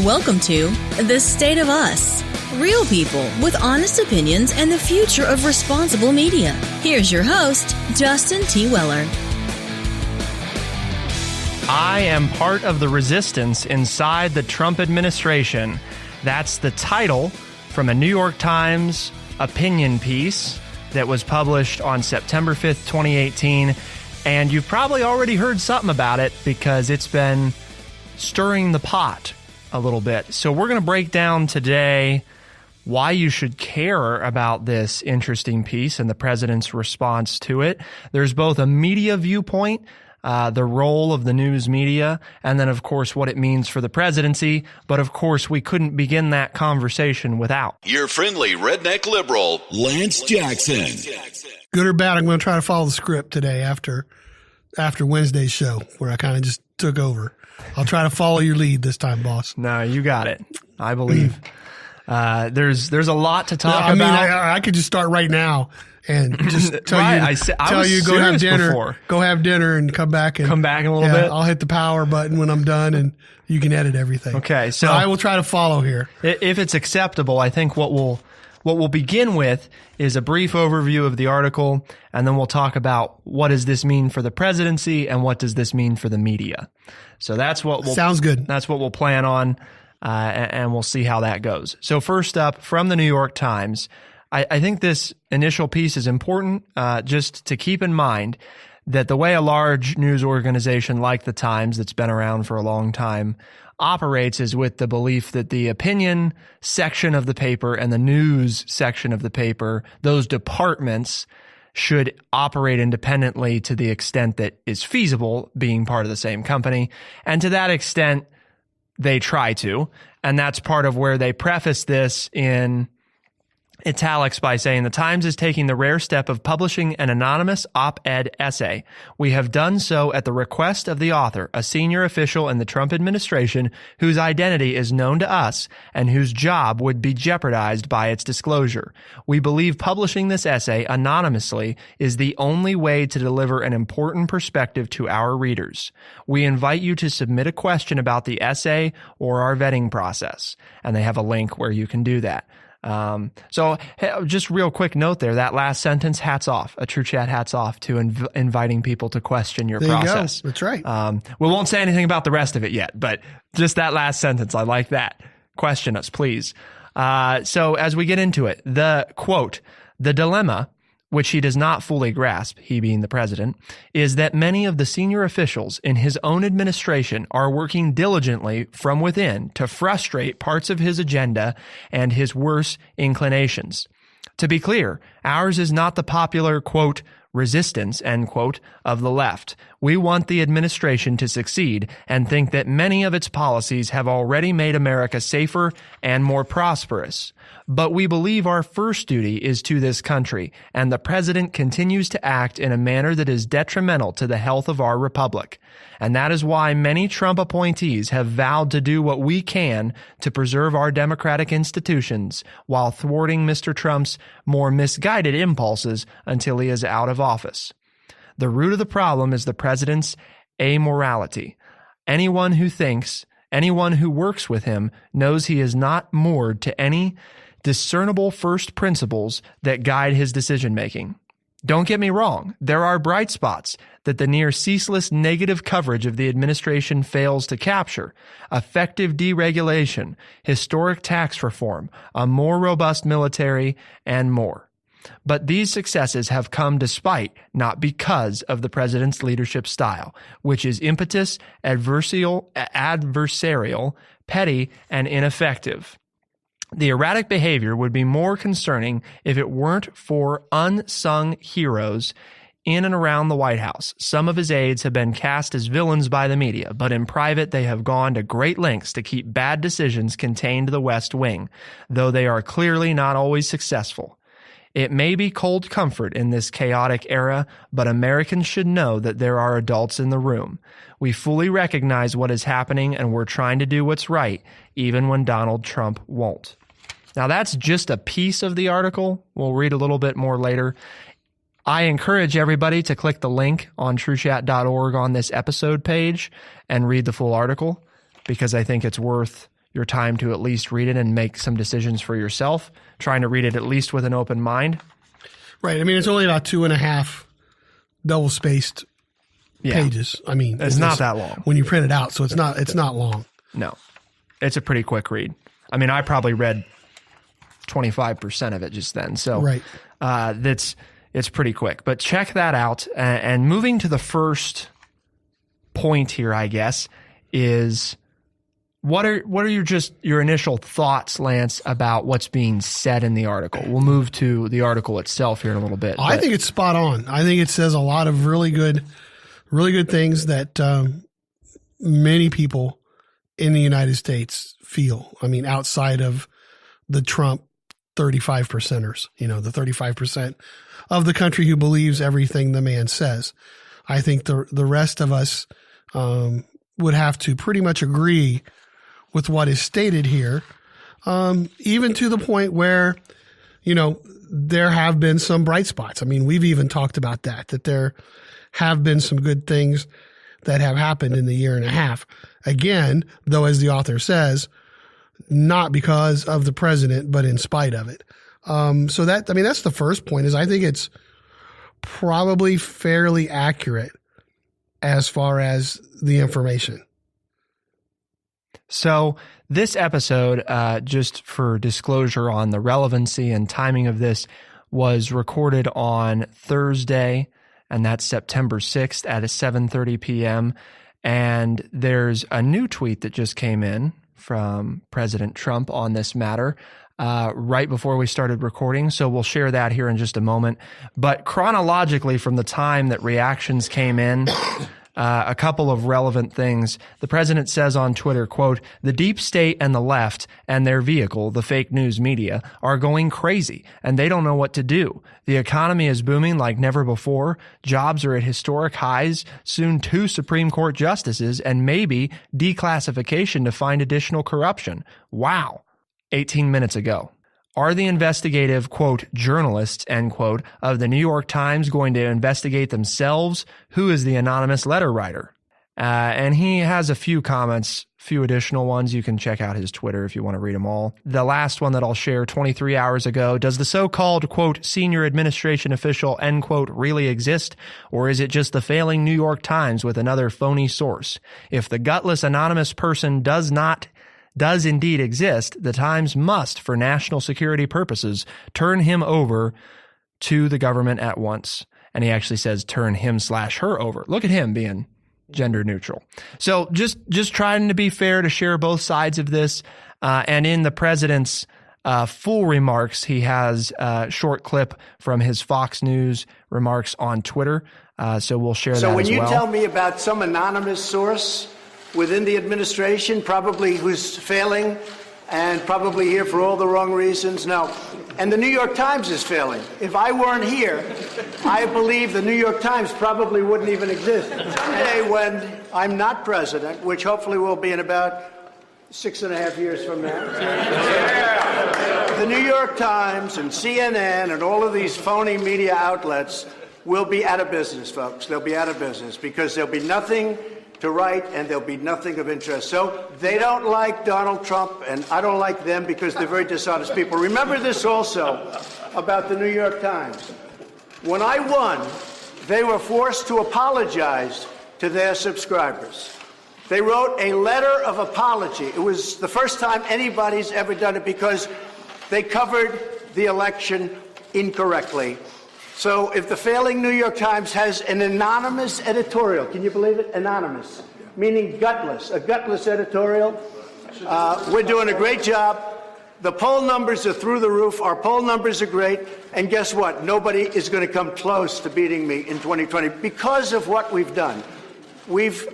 Welcome to The State of Us. Real people with honest opinions and the future of responsible media. Here's your host, Justin T. Weller. I am part of the resistance inside the Trump administration. That's the title from a New York Times opinion piece that was published on September 5th, 2018. And you've probably already heard something about it because it's been stirring the pot a little bit. So we're going to break down today why you should care about this interesting piece and the president's response to it. There's both a media viewpoint, the role of the news media, and then, of course, what it means for the presidency. But, of course, we couldn't begin that conversation without your friendly redneck liberal, Lance Jackson. Good or bad, I'm going to try to follow the script today after Wednesday's show, where I kind of just took over. I'll try to follow your lead this time, boss. No, you got it. I believe. There's a lot to talk about. I mean, I could just start right now and just tell you go have dinner, before. Go have dinner, and come back in a little bit. I'll hit the power button when I'm done, and you can edit everything. Okay, so I will try to follow here. If it's acceptable, I think what we'll begin with is a brief overview of the article, and then we'll talk about what does this mean for the presidency and what does this mean for the media. So that's what sounds good. That's what we'll plan on, and we'll see how that goes. So first up, from the New York Times, I think this initial piece is important just to keep in mind that the way a large news organization like the Times, that's been around for a long time, operates is with the belief that the opinion section of the paper and the news section of the paper, those departments, should operate independently to the extent that is feasible, being part of the same company. And to that extent, they try to. And that's part of where they preface this in italics by saying the Times is taking the rare step of publishing an anonymous op-ed essay. We have done so at the request of the author, a senior official in the Trump administration whose identity is known to us and whose job would be jeopardized by its disclosure. We believe publishing this essay anonymously is the only way to deliver an important perspective to our readers. We invite you to submit a question about the essay or our vetting process. And they have a link where you can do that. So just real quick note there, that last sentence, hats off, a True Chat hats off to inviting people to question your process. That's right. We won't say anything about the rest of it yet, but just that last sentence, I like that. Question us, please. So as we get into it, the quote, the dilemma, which he does not fully grasp, he being the president, is that many of the senior officials in his own administration are working diligently from within to frustrate parts of his agenda and his worse inclinations. To be clear, ours is not the popular, quote, resistance, end quote, of the left. We want the administration to succeed and think that many of its policies have already made America safer and more prosperous. But we believe our first duty is to this country, and the president continues to act in a manner that is detrimental to the health of our republic. And that is why many Trump appointees have vowed to do what we can to preserve our democratic institutions while thwarting Mr. Trump's more misguided impulses until he is out of office. The root of the problem is the president's amorality. Anyone who works with him knows he is not moored to any discernible first principles that guide his decision-making. Don't get me wrong, there are bright spots that the near ceaseless negative coverage of the administration fails to capture: effective deregulation, historic tax reform, a more robust military, and more. But these successes have come despite, not because, of the president's leadership style, which is impetus, adversarial, petty, and ineffective. The erratic behavior would be more concerning if it weren't for unsung heroes in and around the White House. Some of his aides have been cast as villains by the media, but in private they have gone to great lengths to keep bad decisions contained to the West Wing, though they are clearly not always successful. It may be cold comfort in this chaotic era, but Americans should know that there are adults in the room. We fully recognize what is happening, and we're trying to do what's right, even when Donald Trump won't. Now, that's just a piece of the article. We'll read a little bit more later. I encourage everybody to click the link on truechat.org on this episode page and read the full article, because I think it's worth your time to at least read it and make some decisions for yourself, trying to read it at least with an open mind. Right. I mean, it's only about 2.5 double-spaced pages. I mean, it's not that long when you print it out, so it's not long. No. It's a pretty quick read. I mean, I probably read 25% of it just then. So right. It's pretty quick. But check that out. And moving to the first point here, I guess, is what are your initial thoughts, Lance, about what's being said in the article? We'll move to the article itself here in a little bit. I think it's spot on. I think it says a lot of really good things that many people in the United States feel. I mean, outside of the Trump 35%ers, the 35% of the country who believes everything the man says. I think the rest of us would have to pretty much agree with what is stated here, even to the point where, there have been some bright spots. I mean, we've even talked about that there have been some good things that have happened in the year and a half. Again, though, as the author says, not because of the president, but in spite of it. So that's the first point, is I think it's probably fairly accurate as far as the information. So this episode, just for disclosure on the relevancy and timing of this, was recorded on Thursday, and that's September 6th at 7:30 p.m. And there's a new tweet that just came in from President Trump on this matter right before we started recording. So we'll share that here in just a moment. But chronologically, from the time that reactions came in, a couple of relevant things. The president says on Twitter, quote, "The deep state and the left and their vehicle, the fake news media, are going crazy and they don't know what to do. The economy is booming like never before. Jobs are at historic highs, soon 2 Supreme Court justices, and maybe declassification to find additional corruption. Wow." 18 minutes ago. Are the investigative, quote, journalists, end quote, of the New York Times going to investigate themselves? Who is the anonymous letter writer? And he has a few comments, few additional ones. You can check out his Twitter if you want to read them all. The last one that I'll share 23 hours ago, does the so-called, quote, senior administration official, end quote, really exist? Or is it just the failing New York Times with another phony source? If the gutless anonymous person does indeed exist, the Times must, for national security purposes, turn him over to the government at once. And he actually says turn him/her over. Look at him being gender neutral. So just trying to be fair, to share both sides of this. And in the president's full remarks, he has a short clip from his Fox News remarks on Twitter. So we'll share that as well. So when you tell me about some anonymous source within the administration, probably who's failing and probably here for all the wrong reasons. No. And the New York Times is failing. If I weren't here, I believe the New York Times probably wouldn't even exist. Someday when I'm not president, which hopefully will be in about 6.5 years from now, the New York Times and CNN and all of these phony media outlets will be out of business, folks. They'll be out of business because there'll be nothing to write, and there'll be nothing of interest. So they don't like Donald Trump, and I don't like them because they're very dishonest people. Remember this also about the New York Times. When I won, they were forced to apologize to their subscribers. They wrote a letter of apology. It was the first time anybody's ever done it because they covered the election incorrectly. So if the failing New York Times has an anonymous editorial, can you believe it? Anonymous, meaning gutless, a gutless editorial. We're doing a great job. The poll numbers are through the roof. Our poll numbers are great. And guess what? Nobody is going to come close to beating me in 2020 because of what we've done. We've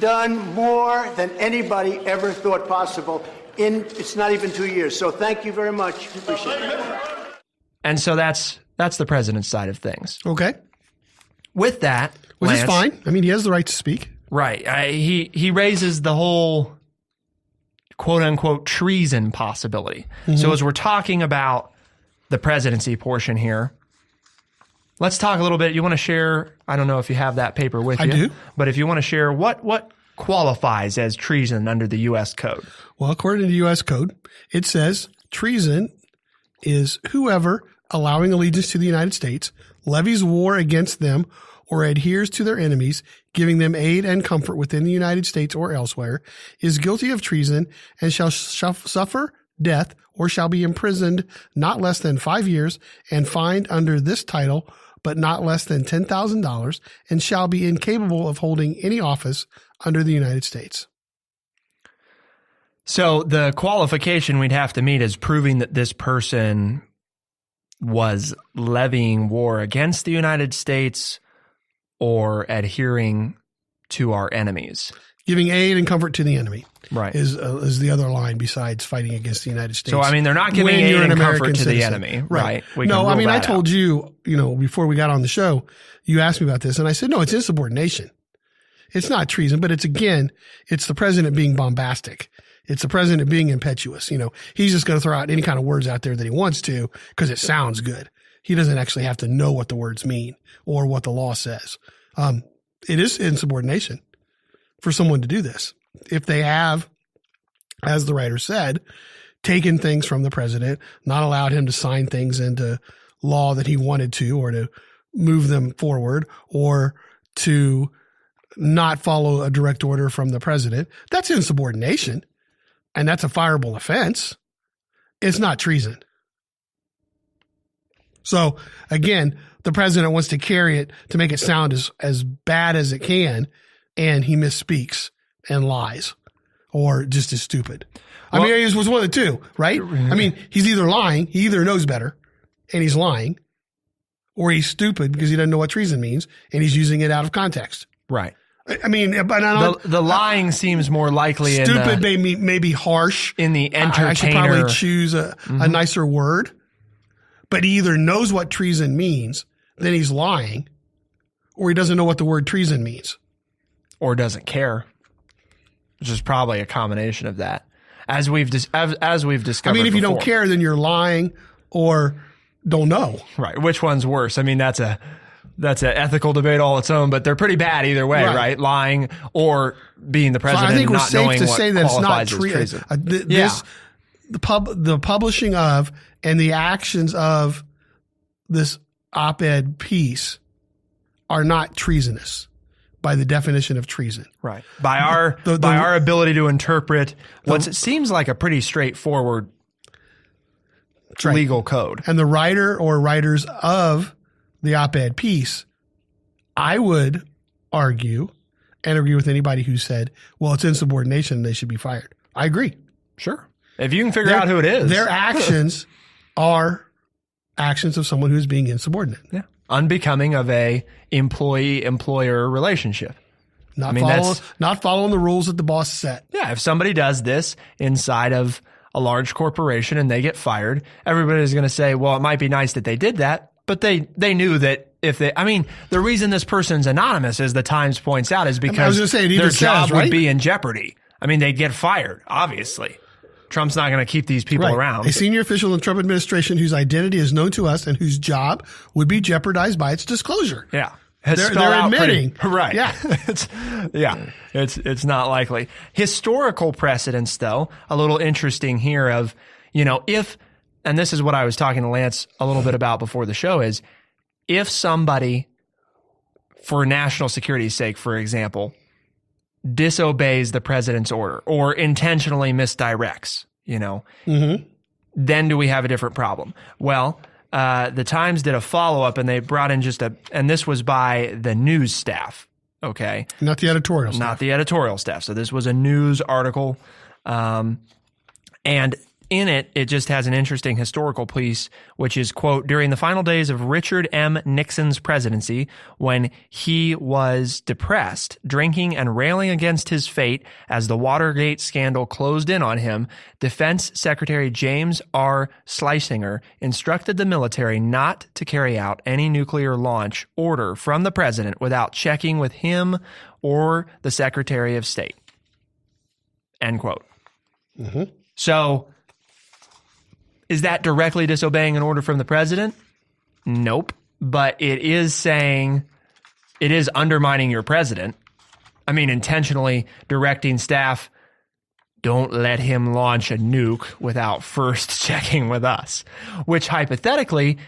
done more than anybody ever thought possible it's not even 2 years. So thank you very much. Appreciate it. And so that's the president's side of things. Okay. With that, which is fine. I mean, he has the right to speak. Right. He raises the whole quote unquote treason possibility. Mm-hmm. So as we're talking about the presidency portion here, let's talk a little bit. You want to share? I don't know if you have that paper with you. I do. But if you want to share, what qualifies as treason under the U.S. Code? Well, according to the U.S. Code, it says treason is whoever, allowing allegiance to the United States, levies war against them or adheres to their enemies, giving them aid and comfort within the United States or elsewhere, is guilty of treason and shall suffer death or shall be imprisoned not less than 5 years and fined under this title, but not less than $10,000, and shall be incapable of holding any office under the United States. So the qualification we'd have to meet is proving that this person was levying war against the United States or adhering to our enemies. Giving aid and comfort to the enemy. Right. Is the other line besides fighting against the United States. So, I mean, they're not giving aid and comfort to the enemy, right? No, I mean, I told you, before we got on the show, you asked me about this, and I said, no, it's insubordination. It's not treason, but it's the president being bombastic. It's the president being impetuous. He's just going to throw out any kind of words out there that he wants to because it sounds good. He doesn't actually have to know what the words mean or what the law says. It is insubordination for someone to do this. If they have, as the writer said, taken things from the president, not allowed him to sign things into law that he wanted to, or to move them forward, or to not follow a direct order from the president, that's insubordination. And that's a fireable offense. It's not treason. So again, the president wants to carry it to make it sound as bad as it can, and he misspeaks and lies, or just is stupid. Well, I mean, it was one of the two, right? I mean, he's either lying, he either knows better and he's lying, or he's stupid because he doesn't know what treason means and he's using it out of context. Right. I mean, but the lying seems more likely. Stupid may be harsh. In the entertainer. I should probably choose a nicer word, but he either knows what treason means, then he's lying, or he doesn't know what the word treason means. Or doesn't care. Which is probably a combination of that, as we've discovered. I mean, if you don't care, then you're lying or don't know. Right. Which one's worse? I mean, that's an ethical debate all its own, but they're pretty bad either way, right? Lying or being the president. So I think we're not safe knowing to what say that it's not treason. The publishing of and the actions of this op-ed piece are not treasonous by the definition of treason. Right. By our ability to interpret what seems like a pretty straightforward legal code. And the writer or writers of the op-ed piece, I would argue and agree with anybody who said, well, it's insubordination and they should be fired. I agree. Sure. If you can figure out who it is. Their actions are actions of someone who's being insubordinate. Yeah. Unbecoming of a employee-employer relationship. Not following the rules that the boss set. Yeah. If somebody does this inside of a large corporation and they get fired, everybody's going to say, well, it might be nice that they did that, but they knew that the reason this person's anonymous, as the Times points out, is because their job would be in jeopardy. I mean, they'd get fired, obviously. Trump's not going to keep these people around. A senior official in the Trump administration whose identity is known to us and whose job would be jeopardized by its disclosure. Yeah. They're admitting. Right. Yeah. It's not likely. Historical precedents, though, a little interesting here of, if, and this is what I was talking to Lance a little bit about before the show, is if somebody, for national security's sake, for example, disobeys the president's order or intentionally misdirects, then do we have a different problem? Well, the Times did a follow-up and they brought in and this was by the news staff, okay? Not the editorial staff. Not the editorial staff. So this was a news article, and in it, it just has an interesting historical piece, which is, quote, during the final days of Richard M. Nixon's presidency, when he was depressed, drinking and railing against his fate as the Watergate scandal closed in on him, Defense Secretary James R. Schlesinger instructed the military not to carry out any nuclear launch order from the president without checking with him or the Secretary of State. End quote. Mm-hmm. So, is that directly disobeying an order from the president? Nope. But it is undermining your president I mean, intentionally directing staff, don't let him launch a nuke without first checking with us, which hypothetically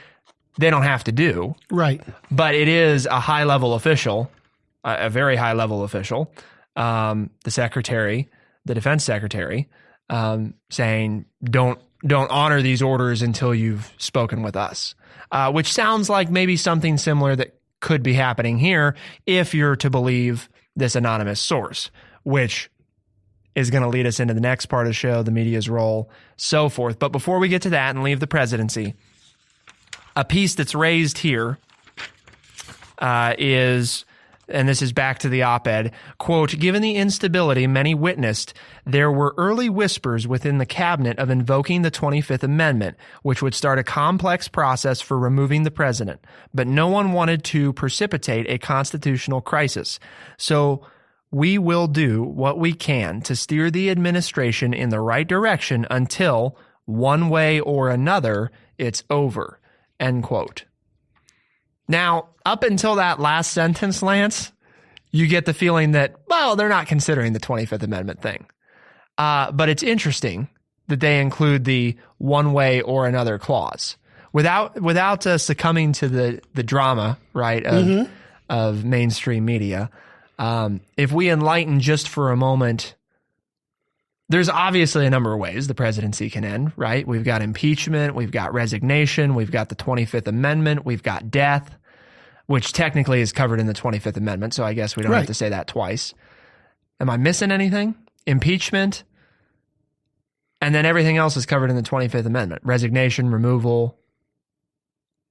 they don't have to do. Right. But it is a high-level official, a very high-level official, the secretary, the defense secretary, saying, don't honor these orders until you've spoken with us, which sounds like maybe something similar that could be happening here if you're to believe this anonymous source, which is going to lead us into the next part of the show, the media's role, so forth. But before we get to that and leave the presidency, a piece that's raised here is, and this is back to the op-ed, quote, given the instability many witnessed, there were early whispers within the cabinet of invoking the 25th Amendment, which would start a complex process for removing the president. But no one wanted to precipitate a constitutional crisis. So we will do what we can to steer the administration in the right direction until, one way or another, it's over, end quote. Now, up until that last sentence, Lance, you get the feeling that, well, they're not considering the 25th Amendment thing. But it's interesting that they include the one way or another clause without succumbing to the drama, right, of mainstream media. If we enlighten just for a moment, there's obviously a number of ways the presidency can end, right? We've got impeachment, we've got resignation, we've got the 25th Amendment, we've got death, which technically is covered in the 25th Amendment, so I guess we don't have to say that twice. Am I missing anything? Impeachment, and then everything else is covered in the 25th Amendment. Resignation, removal,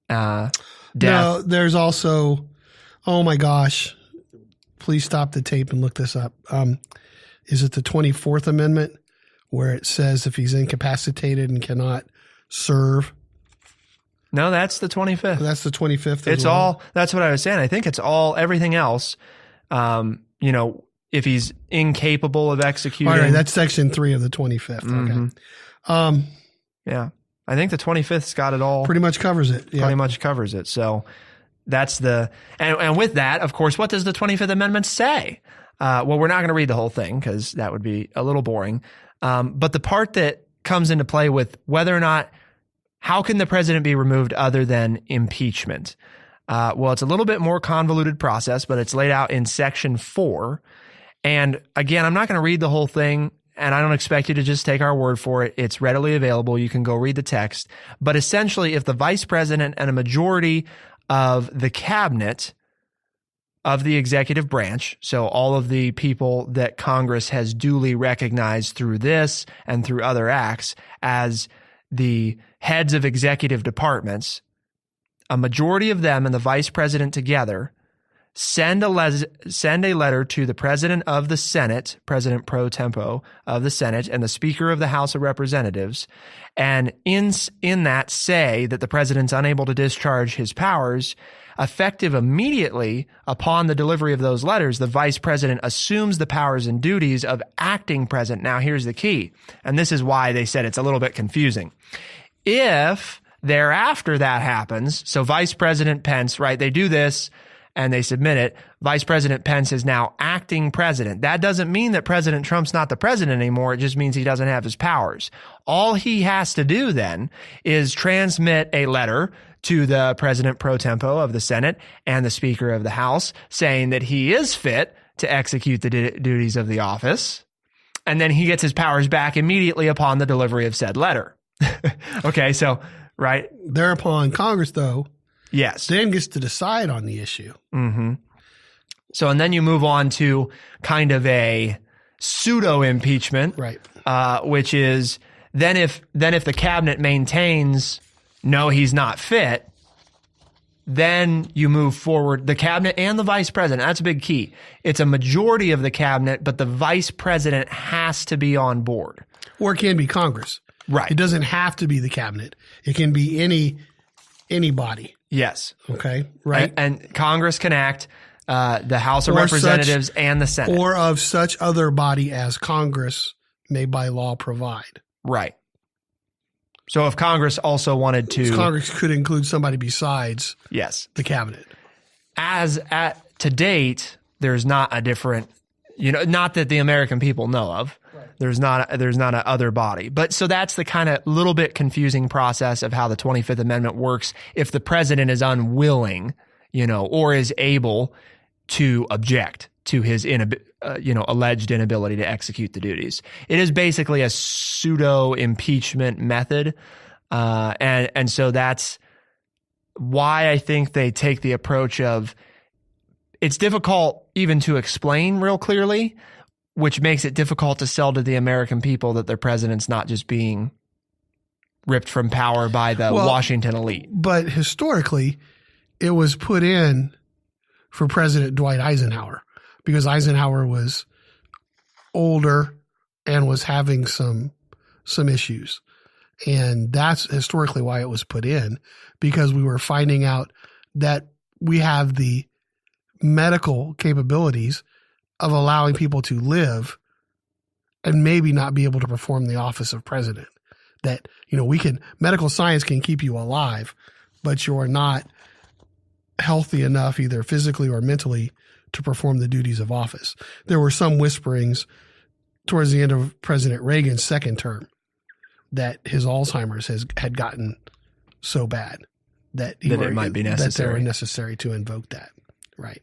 death. No, there's also, oh my gosh, please stop the tape and look this up. Is it the 24th Amendment where it says if he's incapacitated and cannot serve? No, that's the 25th. That's the 25th. It's all, that's what I was saying. I think it's all, everything else, if he's incapable of executing. All right, that's section 3 of the 25th. Okay. Yeah. I think the 25th's got it all. Pretty much covers it. Yeah. Pretty much covers it. So that's and with that, of course, what does the 25th Amendment say? Well, we're not going to read the whole thing because that would be a little boring. But the part that comes into play with whether or not, how can the president be removed other than impeachment? Well, it's a little bit more convoluted process, but it's laid out in section 4. And again, I'm not going to read the whole thing, and I don't expect you to just take our word for it. It's readily available. You can go read the text. But essentially, if the vice president and a majority of the cabinet of the executive branch, so all of the people that Congress has duly recognized through this and through other acts as the heads of executive departments, a majority of them and the vice president together send a letter to the president of the Senate, President pro tempore of the Senate, and the Speaker of the House of Representatives, and in that say that the president's unable to discharge his powers. Effective immediately upon the delivery of those letters, the vice president assumes the powers and duties of acting president. Now, here's the key, and this is why they said it's a little bit confusing. If thereafter that happens, so Vice President Pence, right, they do this and they submit it. Vice President Pence is now acting president. That doesn't mean that President Trump's not the president anymore. It just means he doesn't have his powers. All he has to do then is transmit a letter to the President pro tempore of the Senate and the Speaker of the House saying that he is fit to execute the duties of the office. And then he gets his powers back immediately upon the delivery of said letter. Okay, so, right. Thereupon, Congress, though, yes, then gets to decide on the issue. Mm-hmm. So, and then you move on to kind of a pseudo impeachment, right? Which is then if the cabinet maintains no, he's not fit, then you move forward. The cabinet and the vice president. That's a big key. It's a majority of the cabinet, but the vice president has to be on board, or it can be Congress. Right. It doesn't have to be the cabinet. It can be anybody. Yes. Okay. Right. And Congress can act, the House of Representatives and the Senate. Or of such other body as Congress may by law provide. Right. So if Congress also wanted to... Congress could include somebody besides yes, the cabinet. To date, there's not a different Not that the American people know of. Right. There's not a other body. But so that's the kind of little bit confusing process of how the 25th Amendment works if the president is unwilling, or is able to object to his alleged inability to execute the duties. It is basically a pseudo impeachment method. And so that's why I think they take the approach of it's difficult even to explain real clearly, which makes it difficult to sell to the American people that their president's not just being ripped from power by the Washington elite. But historically, it was put in for President Dwight Eisenhower because Eisenhower was older and was having some issues. And that's historically why it was put in, because we were finding out that we have the medical capabilities of allowing people to live and maybe not be able to perform the office of president. That, medical science can keep you alive, but you're not healthy enough either physically or mentally to perform the duties of office. There were some whisperings towards the end of President Reagan's second term that his Alzheimer's had gotten so bad that it might be necessary. That they were necessary to invoke that. Right.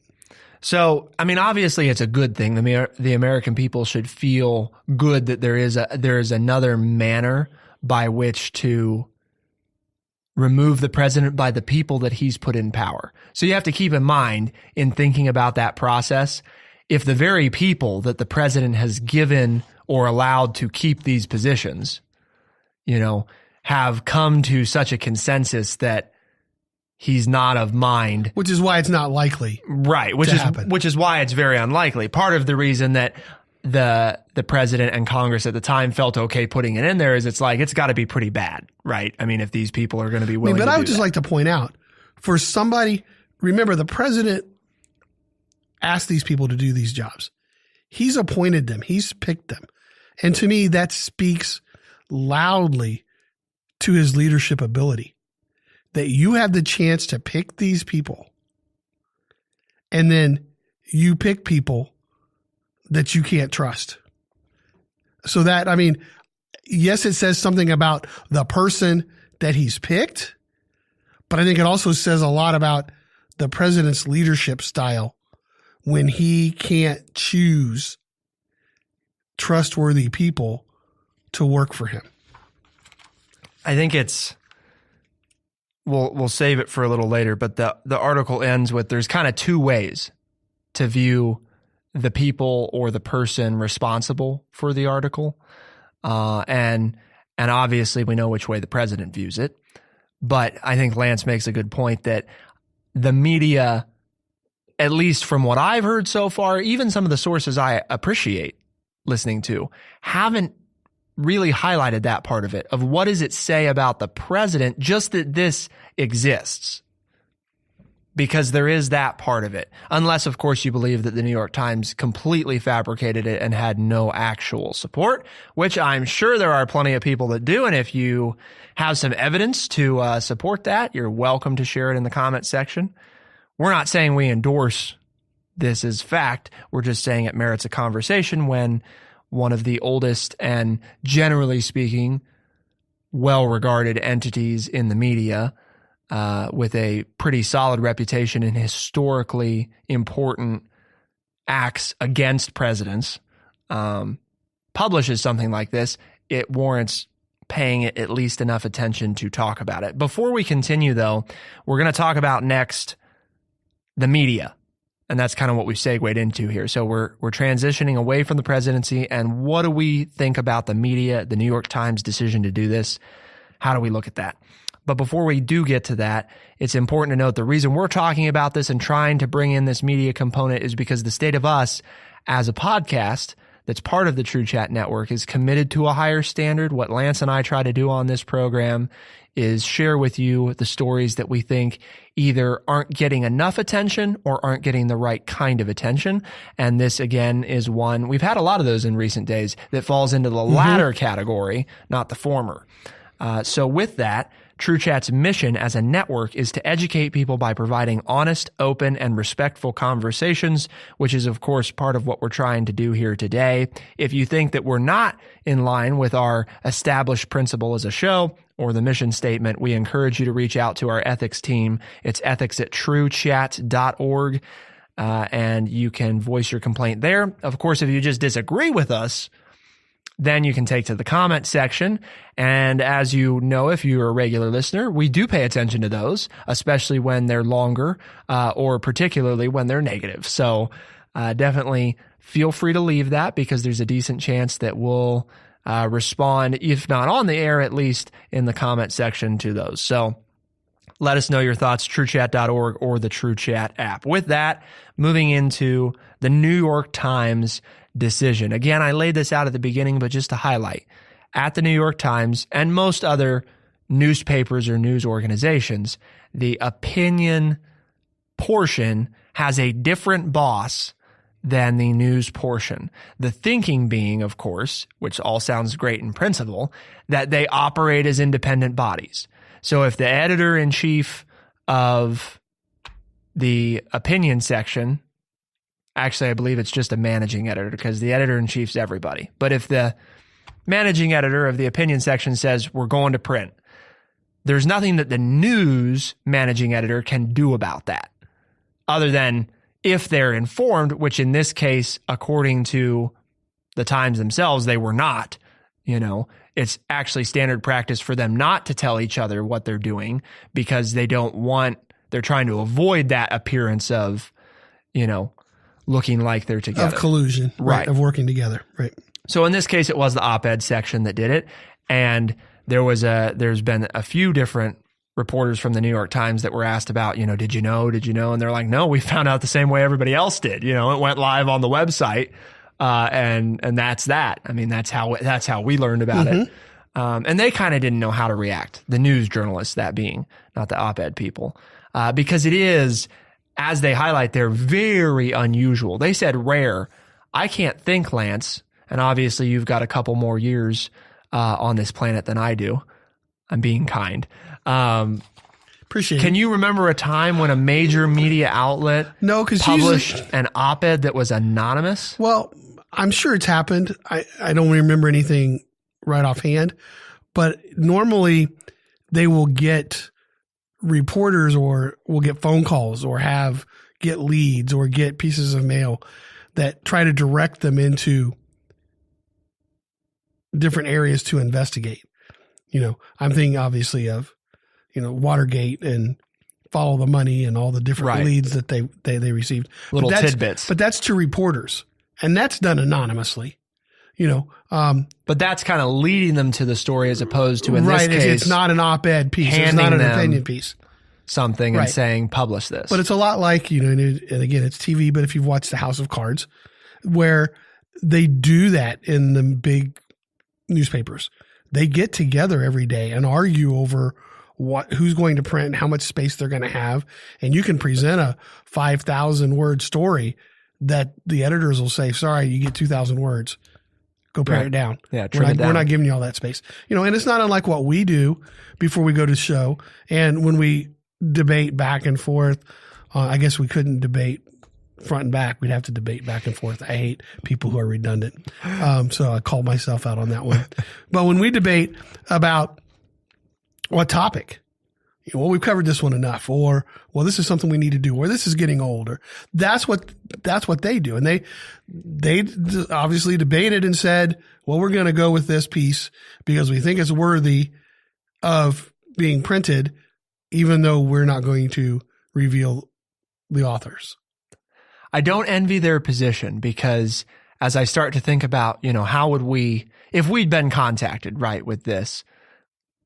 So, obviously it's a good thing. The American people should feel good that there is another manner by which to remove the president by the people that he's put in power. So you have to keep in mind in thinking about that process, if the very people that the president has given or allowed to keep these positions, have come to such a consensus that he's not of mind. Which is why it's not likely. Right. Which is why it's very unlikely. Part of the reason that the president and Congress at the time felt okay putting it in there is it's got to be pretty bad, right? if these people are going to be willing to do that. But I would just like to point out, for somebody, remember the president asked these people to do these jobs. He's appointed them. He's picked them. And to me, that speaks loudly to his leadership ability. That you have the chance to pick these people, and then you pick people that you can't trust. So that, yes, it says something about the person that he's picked, but I think it also says a lot about the president's leadership style when he can't choose trustworthy people to work for him. I think we'll save it for a little later, but the article ends with there's kind of two ways to view the people or the person responsible for the article. And obviously we know which way the president views it. But I think Lance makes a good point that the media, at least from what I've heard so far, even some of the sources I appreciate listening to, haven't really highlighted that part of it, of what does it say about the president, just that this exists. Because there is that part of it. Unless, of course, you believe that the New York Times completely fabricated it and had no actual support, which I'm sure there are plenty of people that do. And if you have some evidence to support that, you're welcome to share it in the comment section. We're not saying we endorse this as fact. We're just saying it merits a conversation when one of the oldest and, generally speaking, well-regarded entities in the media, with a pretty solid reputation in historically important acts against presidents, publishes something like this, it warrants paying it at least enough attention to talk about it. Before we continue, though, we're going to talk about next the media. And that's kind of what we segued into here. So we're transitioning away from the presidency. And what do we think about the media, the New York Times decision to do this? How do we look at that? But before we do get to that, it's important to note the reason we're talking about this and trying to bring in this media component is because the State of Us, as a podcast that's part of the True Chat Network, is committed to a higher standard. What Lance and I try to do on this program is share with you the stories that we think either aren't getting enough attention or aren't getting the right kind of attention. And this, again, is one, we've had a lot of those in recent days, that falls into the latter category, not the former. So with that, True Chat's mission as a network is to educate people by providing honest, open, and respectful conversations, which is, of course, part of what we're trying to do here today. If you think that we're not in line with our established principle as a show or the mission statement, we encourage you to reach out to our ethics team. It's ethics@truechat.org, and you can voice your complaint there. Of course, if you just disagree with us, then you can take to the comment section. And as you know, if you're a regular listener, we do pay attention to those, especially when they're longer or particularly when they're negative. So definitely feel free to leave that, because there's a decent chance that we'll respond, if not on the air, at least in the comment section to those. So let us know your thoughts, truechat.org or the True Chat app. With that, moving into the New York Times decision. Again, I laid this out at the beginning, but just to highlight, at the New York Times and most other newspapers or news organizations, the opinion portion has a different boss than the news portion. The thinking being, of course, which all sounds great in principle, that they operate as independent bodies. So if the editor-in-chief of the opinion section, actually, I believe it's just a managing editor, because the editor-in-chief's everybody. But if the managing editor of the opinion section says, we're going to print, there's nothing that the news managing editor can do about that, other than if they're informed, which in this case, according to the Times themselves, they were not. It's actually standard practice for them not to tell each other what they're doing, because they're trying to avoid that appearance of, looking like they're together. Of collusion, right? Of working together, right? So in this case, it was the op-ed section that did it, and there's been a few different reporters from the New York Times that were asked about, did you know? And they're like, no, we found out the same way everybody else did. It went live on the website, and that's that. I mean, that's how we learned about it. And they kind of didn't know how to react. The news journalists, that being, not the op-ed people, because it is, as they highlight, they're very unusual. They said rare. I can't think, Lance, and obviously you've got a couple more years on this planet than I do. I'm being kind. Appreciate it. Can you remember a time when a major media outlet published an op-ed that was anonymous? Well, I'm sure it's happened. I don't remember anything right offhand, but normally they will get reporters or will get phone calls or get leads or get pieces of mail that try to direct them into different areas to investigate. I'm thinking obviously of, Watergate and Follow the Money and all the different leads that they received. Little tidbits. But that's to reporters, and that's done anonymously. But that's kind of leading them to the story, as opposed to, in this case, it's not an op-ed piece. It's not an opinion piece. Something and saying, publish this. But it's a lot like, and again, it's TV, but if you've watched the House of Cards, where they do that in the big newspapers, they get together every day and argue over who's going to print and how much space they're going to have. And you can present a 5,000 word story that the editors will say, sorry, you get 2,000 words. Go pare it down. Yeah, we're not giving you all that space. And it's not unlike what we do before we go to show. And when we debate back and forth, I guess we couldn't debate front and back. We'd have to debate back and forth. I hate people who are redundant. So I called myself out on that one. But when we debate about what topic, we've covered this one enough, or, well, this is something we need to do, or this is getting older. That's what they do. And they obviously debated and said, well, we're going to go with this piece because we think it's worthy of being printed, even though we're not going to reveal the authors. I don't envy their position, because as I start to think about, how would we, if we'd been contacted, with this,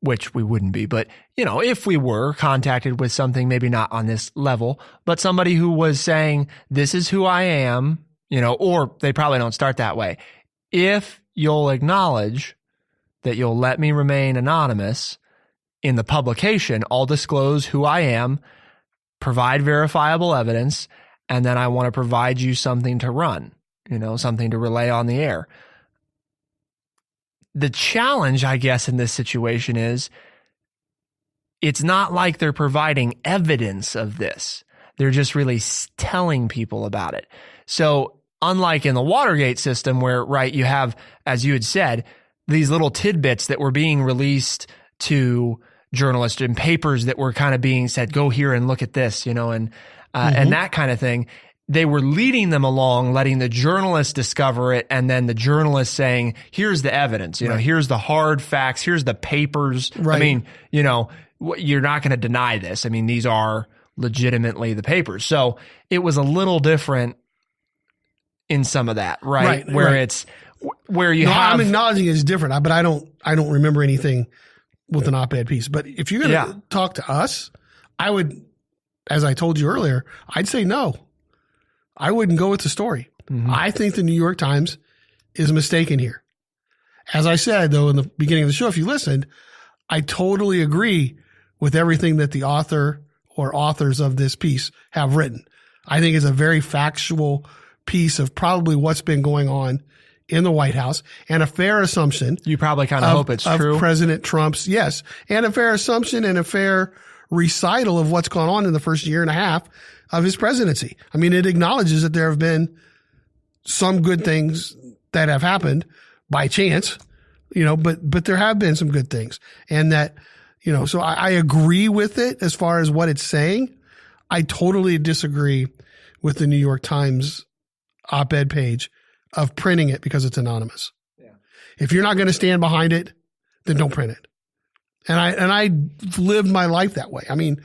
which we wouldn't be, but, if we were contacted with something, maybe not on this level, but somebody who was saying, this is who I am, or they probably don't start that way. If you'll acknowledge that you'll let me remain anonymous in the publication, I'll disclose who I am, provide verifiable evidence, and then I want to provide you something to run, something to relay on the air. The challenge, I guess, in this situation is it's not like they're providing evidence of this. They're just really telling people about it. So unlike in the Watergate system where, right, you have, as you had said, these little tidbits that were being released to journalists and papers that were kind of being said, go here and look at this, you know, and that kind of thing. They were leading them along, letting the journalists discover it, and then the journalists saying, here's the evidence, you know, here's the hard facts, here's the papers. Right. I mean, you know, you're not going to deny this. I mean, these are legitimately the papers. So it was a little different in some of that, right? Where it's where you have. I'm acknowledging it's different, but I don't remember anything with an op-ed piece. But if you're going to talk to us, I would, as I told you earlier, I'd say no. I wouldn't go with the story. Mm-hmm. I think the New York Times is mistaken here. As I said, though, in the beginning of the show, if you listened, I totally agree with everything that the author or authors of this piece have written. I think it's a very factual piece of probably what's been going on in the White House and a fair assumption. You probably kind of hope it's true. Of President Trump's, yes, and a fair assumption and a fair recital of what's gone on in the first year and a half of his presidency. I mean, it acknowledges that there have been some good things that have happened by chance, you know, but there have been some good things. And that, you know, so I agree with it as far as what it's saying. I totally disagree with the New York Times op-ed page of printing it because it's anonymous. Yeah. If you're not going to stand behind it, then don't print it. And I lived my life that way. I mean,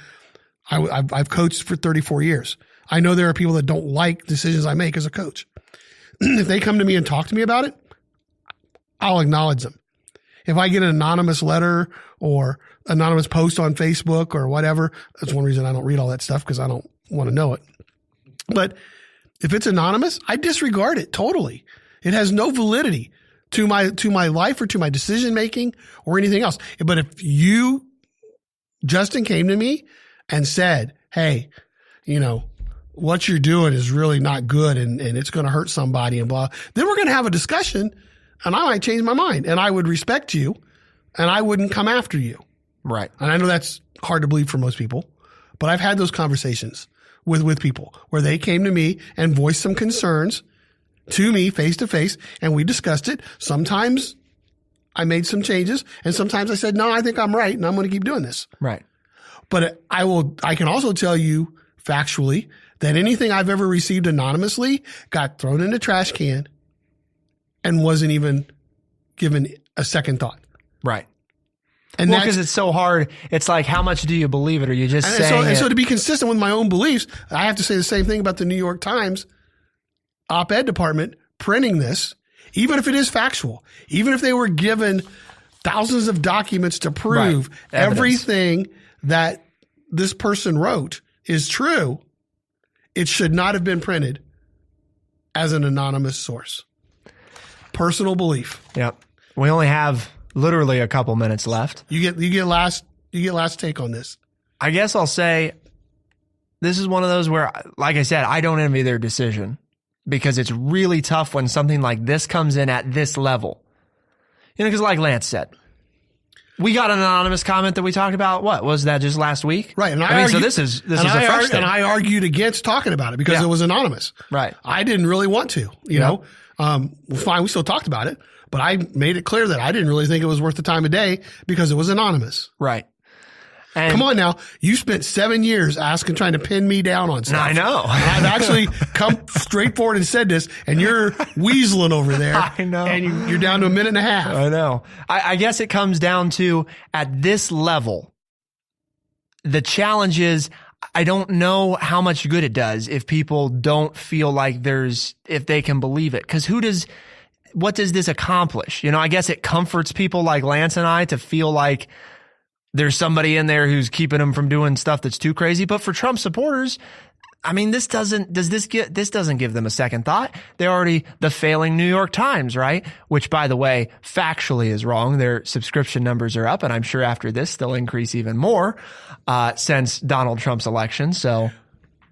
I've coached for 34 years. I know there are people that don't like decisions I make as a coach. If they come to me and talk to me about it, I'll acknowledge them. If I get an anonymous letter or anonymous post on Facebook or whatever, that's one reason I don't read all that stuff because I don't want to know it. But if it's anonymous, I disregard it totally. It has no validity to my life or to my decision making or anything else. But if you, Justin, came to me and said, hey, you know, what you're doing is really not good and it's going to hurt somebody and blah, then we're going to have a discussion and I might change my mind and I would respect you and I wouldn't come after you. Right. And I know that's hard to believe for most people, but I've had those conversations with people where they came to me and voiced some concerns to me face to face and we discussed it. Sometimes I made some changes and sometimes I said, no, I think I'm right and I'm going to keep doing this. Right. But I can also tell you factually that anything I've ever received anonymously got thrown in a trash can and wasn't even given a second thought. Right. And well, because it's so hard. It's like, how much do you believe it? Or you just saying it? So to be consistent with my own beliefs, I have to say the same thing about the New York Times op-ed department printing this, even if it is factual, even if they were given thousands of documents to prove everything that this person wrote is true, it should not have been printed as an anonymous source. Personal belief. Yep. We only have literally a couple minutes left. You get last take on this. I guess I'll say this is one of those where, like I said, I don't envy their decision because it's really tough when something like this comes in at this level. You know, because like Lance said, we got an anonymous comment that we talked about. What was that, just last week? Right. And so this is the first thing. And I argued against talking about it because it was anonymous. Right. I didn't really want to, you know. Fine, we still talked about it, but I made it clear that I didn't really think it was worth the time of day because it was anonymous. Right. And come on now. You spent 7 years trying to pin me down on stuff. I know. And I've actually come straight forward and said this, and you're weaseling over there. I know. And you're down to a minute and a half. I know. I guess it comes down to, at this level, the challenge is, I don't know how much good it does if people don't feel like if they can believe it. Because what does this accomplish? You know, I guess it comforts people like Lance and I to feel like there's somebody in there who's keeping them from doing stuff that's too crazy. But for Trump supporters, I mean, this doesn't give them a second thought. They're already the failing New York Times, right? Which, by the way, factually is wrong. Their subscription numbers are up, and I'm sure after this they'll increase even more since Donald Trump's election. So,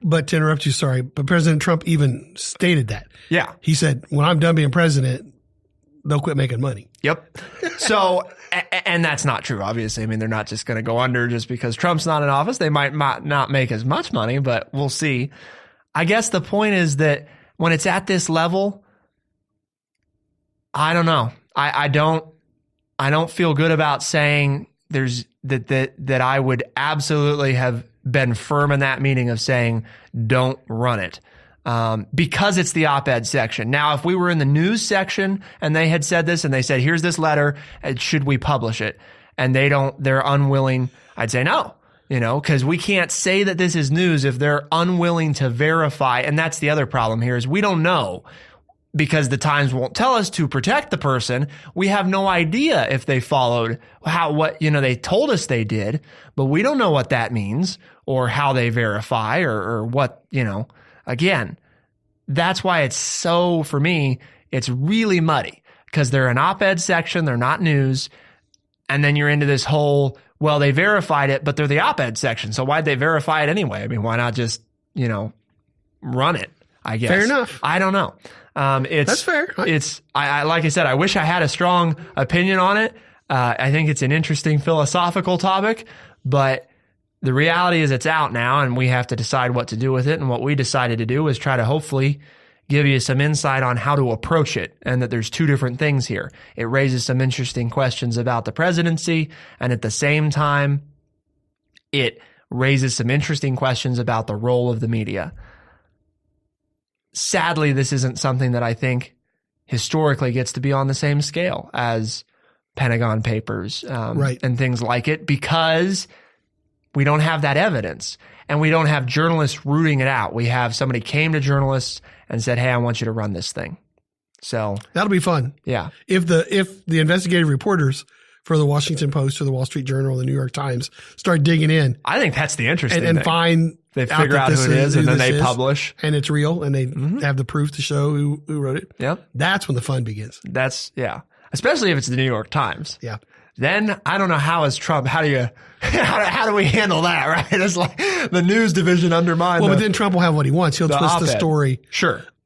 but to interrupt you, sorry, but President Trump even stated that. Yeah, he said, "When I'm done being president, they'll quit making money. Yep. So, and that's not true, obviously. I mean, they're not just going to go under just because Trump's not in office. They might not make as much money, but we'll see. I guess the point is that when it's at this level, I don't know. I don't feel good about saying there's that I would absolutely have been firm in that meeting of saying don't run it. Because it's the op-ed section. Now, if we were in the news section and they had said this and they said, here's this letter, should we publish it? And they're unwilling, I'd say no, because we can't say that this is news if they're unwilling to verify. And that's the other problem here is we don't know because the Times won't tell us to protect the person. We have no idea if they followed they told us they did, but we don't know what that means or how they verify or what, Again, that's why it's so, for me, it's really muddy because they're an op-ed section, they're not news. And then you're into this whole, well, they verified it, but they're the op-ed section. So why'd they verify it anyway? I mean, why not just, run it, I guess. Fair enough. I don't know. That's fair. I like I said, I wish I had a strong opinion on it. I think it's an interesting philosophical topic, but the reality is it's out now and we have to decide what to do with it. And what we decided to do is try to hopefully give you some insight on how to approach it and that there's two different things here. It raises some interesting questions about the presidency. And at the same time, it raises some interesting questions about the role of the media. Sadly, this isn't something that I think historically gets to be on the same scale as Pentagon Papers and things like it because we don't have that evidence and we don't have journalists rooting it out. We have somebody came to journalists and said, hey, I want you to run this thing. So that'll be fun. Yeah. If the investigative reporters for the Washington Post or the Wall Street Journal or the New York Times start digging in. I think that's the interesting thing. And find they figure out who it is and then they publish. And it's real and they have the proof to show who wrote it. Yep. That's when the fun begins. Especially if it's the New York Times. Yeah. Then I don't know how do we handle that, right? It's like the news division undermined. Well, but then Trump will have what he wants. He'll twist the story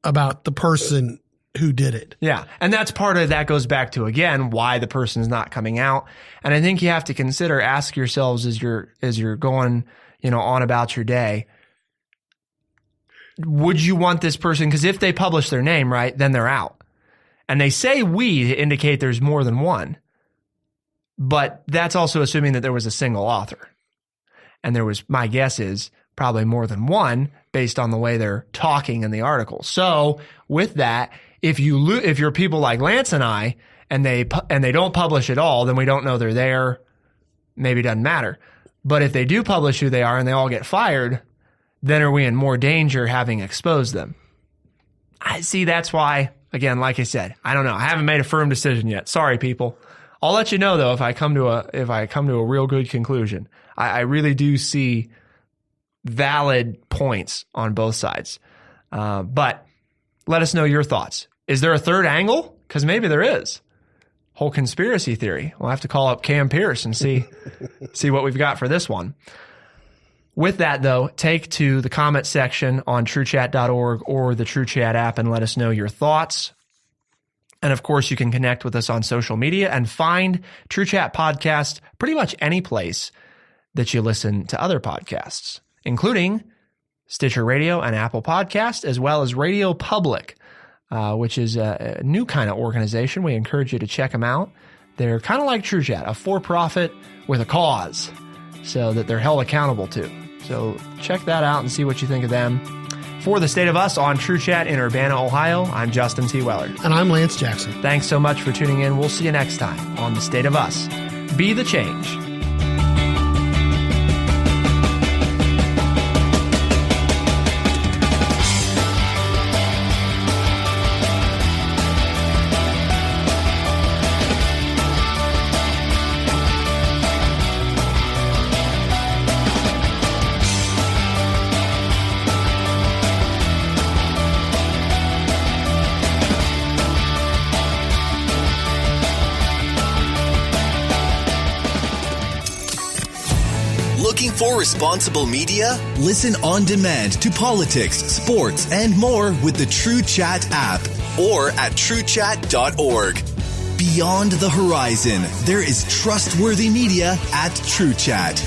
about the person who did it. Yeah. And that's part of that goes back to, again, why the person's not coming out. And I think you have to ask yourselves as you're going, on about your day, would you want this person? Because if they publish their name, right, then they're out. And they say we to indicate there's more than one. But that's also assuming that there was a single author. And there was, my guess is, probably more than one based on the way they're talking in the article. So with that, if you're people like Lance and I, and they don't publish at all, then we don't know they're there. Maybe it doesn't matter. But if they do publish who they are and they all get fired, then are we in more danger having exposed them? I see. That's why, again, like I said, I don't know. I haven't made a firm decision yet. Sorry, people. I'll let you know though if I come to a real good conclusion. I really do see valid points on both sides. But let us know your thoughts. Is there a third angle? Because maybe there is. Whole conspiracy theory. We'll have to call up Cam Pierce and see what we've got for this one. With that, though, take to the comment section on truechat.org or the TrueChat app and let us know your thoughts. And, of course, you can connect with us on social media and find TrueChat Podcast pretty much any place that you listen to other podcasts, including Stitcher Radio and Apple Podcast, as well as Radio Public, which is a new kind of organization. We encourage you to check them out. They're kind of like TrueChat, a for-profit with a cause, so that they're held accountable to. So check that out and see what you think of them. For The State of Us on TrueChat in Urbana, Ohio, I'm Justin T. Weller. And I'm Lance Jackson. Thanks so much for tuning in. We'll see you next time on The State of Us. Be the change. For responsible media, listen on demand to politics, sports, and more with the TrueChat app or at truechat.org. Beyond the horizon, there is trustworthy media at True Chat.